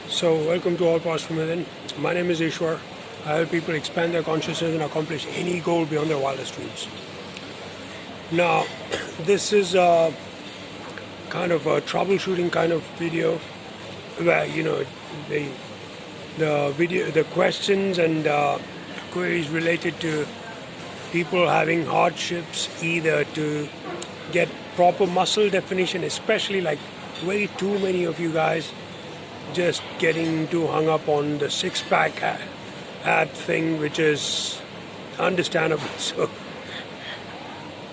So, welcome to All Past from Within. My name is Ishwar. I help people expand their consciousness and accomplish any goal beyond their wildest dreams. Now, this is a kind of a troubleshooting kind of video where the questions and queries related to people having hardships, either to get proper muscle definition, especially like way too many of you guys just getting too hung up on the six-pack ab thing, which is understandable. So,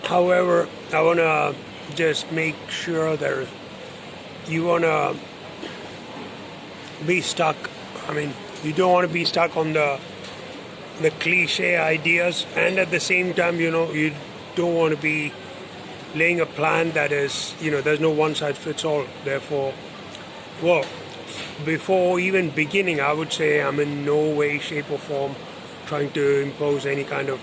however, I want to just make sure that you want to be stuck. I mean, you don't want to be stuck on the cliche ideas, and at the same time, you don't want to be laying a plan that is, there's no one size fits all. Therefore, before even beginning, I would say I'm in no way, shape or form trying to impose any kind of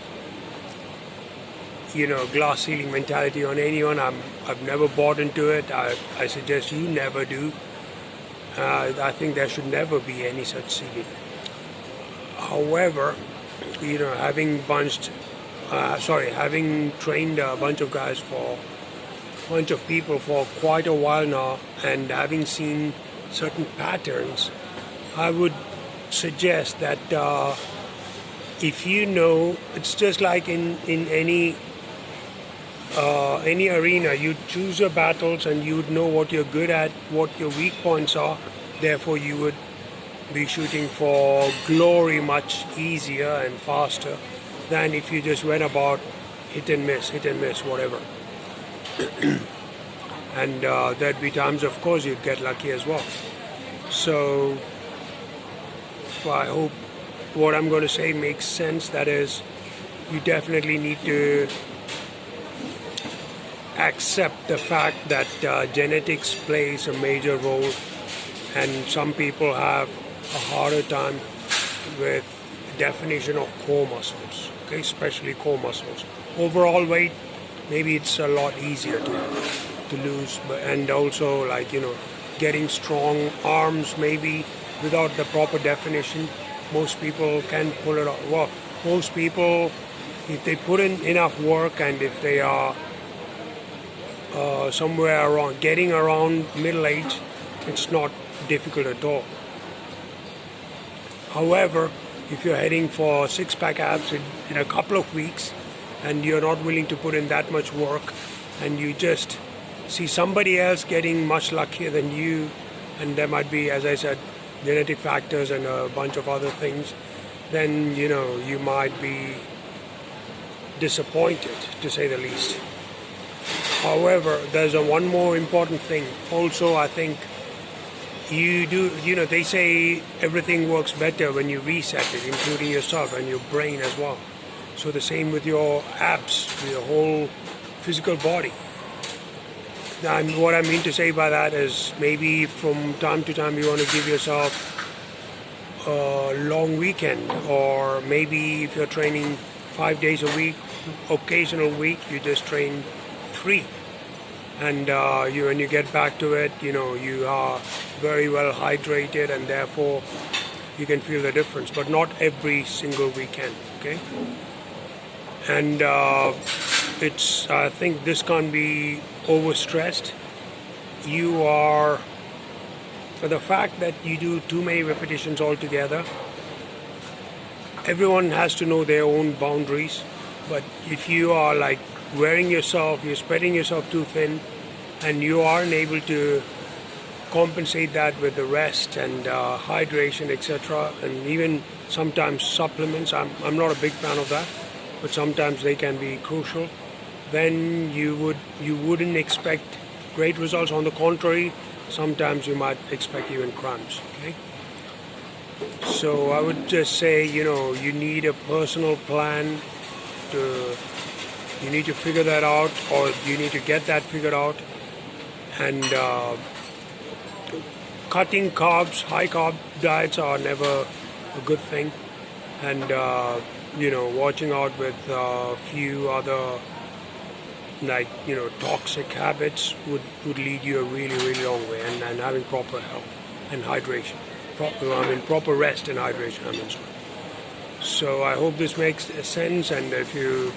glass ceiling mentality on anyone. I've never bought into it. I suggest you never do. I think there should never be any such ceiling. However, having trained a bunch of people for quite a while now, and having seen certain patterns, I would suggest that if it's just like in any arena, you choose your battles and you would know what you're good at, what your weak points are. Therefore, you would be shooting for glory much easier and faster than if you just went about hit and miss, whatever. And there'd be times, of course, you'd get lucky as well. So I hope what I'm going to say makes sense. That is, you definitely need to accept the fact that genetics plays a major role, and some people have a harder time with definition of core muscles, okay, especially core muscles. Overall weight, maybe it's a lot easier to lose, and also getting strong arms, maybe without the proper definition, most people can pull it off. Well, most people, if they put in enough work and if they are somewhere around middle age, it's not difficult at all. However, if you're heading for six-pack abs in a couple of weeks and you're not willing to put in that much work, and you just see somebody else getting much luckier than you, and there might be, as I said, genetic factors and a bunch of other things, then you might be disappointed, to say the least. However, there's one more important thing. Also, I think they say everything works better when you reset it, including yourself and your brain as well. So the same with your abs, your whole physical body. And what I mean to say by that is, maybe from time to time you want to give yourself a long weekend, or maybe if you're training 5 days a week, occasional week you just train 3. And when you get back to it, you are very well hydrated, and therefore you can feel the difference. But not every single weekend, okay? And I think this can't be overstressed. For the fact that you do too many repetitions altogether, everyone has to know their own boundaries. But if you are wearing yourself, you're spreading yourself too thin, and you aren't able to compensate that with the rest and hydration, etc., and even sometimes supplements. I'm not a big fan of that, but sometimes they can be crucial. Then you wouldn't expect great results. On the contrary, sometimes you might expect even cramps. Okay. So I would just say, you need a personal plan. You need to figure that out, or you need to get that figured out. And cutting carbs, high carb diets are never a good thing. And watching out with a few other toxic habits would lead you a really, really long way, and having proper health and hydration. proper rest and hydration. So I hope this makes sense, and if you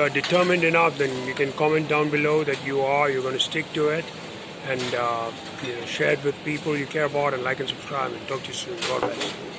are determined enough, then you can comment down below that you're going to stick to it, and share it with people you care about, and like and subscribe, and talk to you soon. God bless.